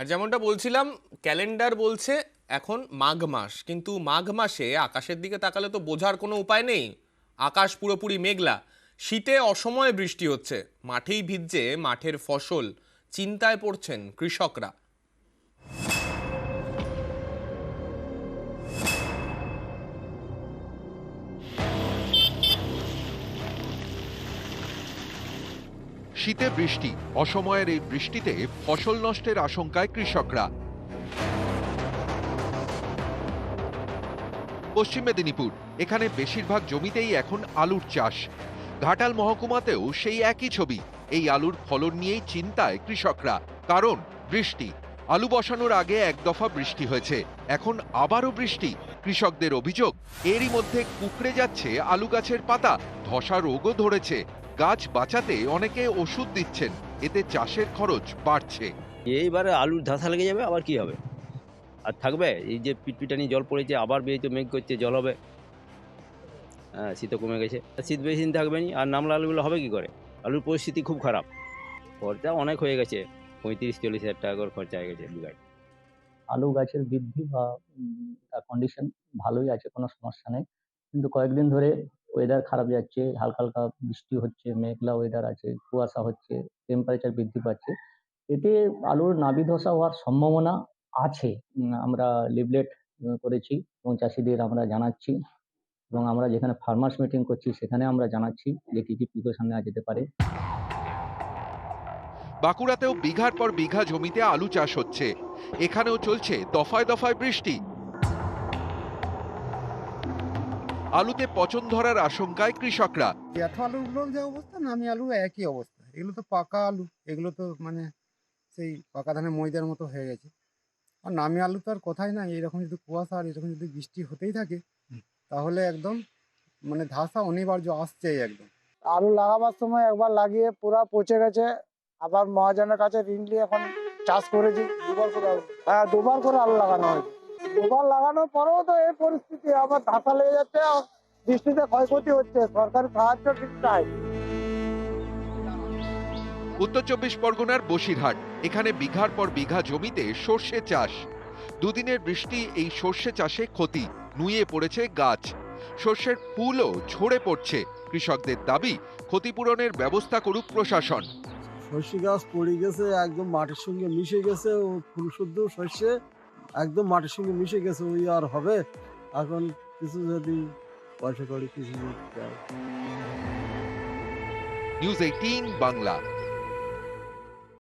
আর যেমনটা বলছিলাম, ক্যালেন্ডার বলছে এখন মাঘ মাস, কিন্তু মাঘ মাসে আকাশের দিকে তাকালে তো বোঝার কোনো উপায় নেই। আকাশ পুরোপুরি মেঘলা, শীতে অসময়ে বৃষ্টি হচ্ছে, মাঠেই ভিজছে মাঠের ফসল। চিন্তায় পড়ছেন কৃষকরা। শীতে বৃষ্টি, অসময়ের এই বৃষ্টিতে ফসল নষ্টের আশঙ্কায় কৃষকরা। পশ্চিম মেদিনীপুর, এখানে বেশিরভাগ জমিতেই এখন আলুর চাষ। ঘাটাল মহকুমাতেও সেই একই ছবি। এই আলুর ফলন নিয়েই চিন্তায় কৃষকরা, কারণ বৃষ্টি। আলু বসানোর আগে এক দফা বৃষ্টি হয়েছে, এখন আবারও বৃষ্টি। কৃষকদের অভিযোগ, এরই মধ্যে কুঁকড়ে যাচ্ছে আলু গাছের পাতা, ধসা রোগও ধরেছে। গাছ বাঁচাতে অনেকে ওষুধ দিচ্ছেন, এতে চাষের খরচ বাড়ছে। এইবারে আলুর ধসা লেগে যাবে, আবার কি হবে? আর থাকবে? এই যে পিটপিটানি জল পড়েছে, আবার বেরিয়ে মেঘ করছে, জল হবে। হ্যাঁ, শীতও কমে গেছে, শীত বেশি দিন থাকবে না। আর নামলা আলুগুলো হবে কি করে? আলুর পরিস্থিতি খুব খারাপ, খরচা অনেক হয়ে গেছে। ৩৫-৪০ হাজার টাকা করে খরচা হয়ে গেছে বিঘায়। আলু গাছের বৃদ্ধি বা কন্ডিশন ভালোই আছে, কোনো সমস্যা নেই। কিন্তু কয়েকদিন ধরে ওয়েদার খারাপ যাচ্ছে, হালকা হালকা বৃষ্টি হচ্ছে, মেঘলা ওয়েদার আছে, কুয়াশা হচ্ছে, টেম্পারেচার বৃদ্ধি পাচ্ছে। এতে আলুর নাবি ধসা হওয়ার সম্ভাবনা আছে। আমরা লিফলেট করেছি এবং চাষিদের আমরা জানাচ্ছি, এবং আমরা যেখানে ফার্মার্স মিটিং করছি সেখানে আমরা জানাচ্ছি যে কি কি প্রিকশন নেওয়া যেতে পারে। বাঁকুড়াতেও বিঘার পর বিঘা জমিতে আলু চাষ হচ্ছে, এখানেও চলছে দফায় দফায় বৃষ্টি। আলুতে পচন ধরার আশঙ্কায় কৃষকরা। জ্যাঠা আলুগুলোর যে অবস্থা, নামি আলু একই অবস্থা। এগুলো তো পাকা আলু, এগুলো তো মানে সেই পাকা ধানের ময়দার মতো হয়ে গেছে। আর নামি আলু তো আর কথাই নাই। এরকম যদি কুয়াশা আর এরকম যদি বৃষ্টি হতেই থাকে, তাহলে একদম মানে ধসা অনিবার্য আসছেই একদম। আলু লাগাবার সময় একবার লাগিয়ে পুরা পচে গেছে, আবার মহাজনের কাছে ঋণ নিয়ে এখন চাষ করেছি। দুবার করে হ্যাঁ, দুবার করে আলু লাগানো হয়েছে। দুবার লাগানোর পরেও তো এই পরিস্থিতি, আবার ধসা লেগে যাচ্ছে, বৃষ্টিতে ক্ষয়ক্ষতি হচ্ছে, সরকারি সাহায্য ঠিক চাই। উত্তর চব্বিশ পরগনার বসিরহাট, এখানে বিঘার পর বিঘা জমিতে সর্ষে চাষ। দুদিনের বৃষ্টি এই সর্ষে চাষে ক্ষতি, নুয়ে পড়েছে গাছ। সর্ষের ফুলও ঝরে পড়ছে। কৃষকদের দাবি, ক্ষতিপূরণের ব্যবস্থা করুক প্রশাসন। সর্ষে গাছ পড়ে গেছে, একদম মাটির সঙ্গে মিশে গেছে, ও ফুল শুদ্ধ সর্ষে একদম মাটির সঙ্গে মিশে গেছে, ওই আর হবে? এখন কিছু যদি পয়সা করি কিছু যদি দেয়। নিউজ 18 বাংলা।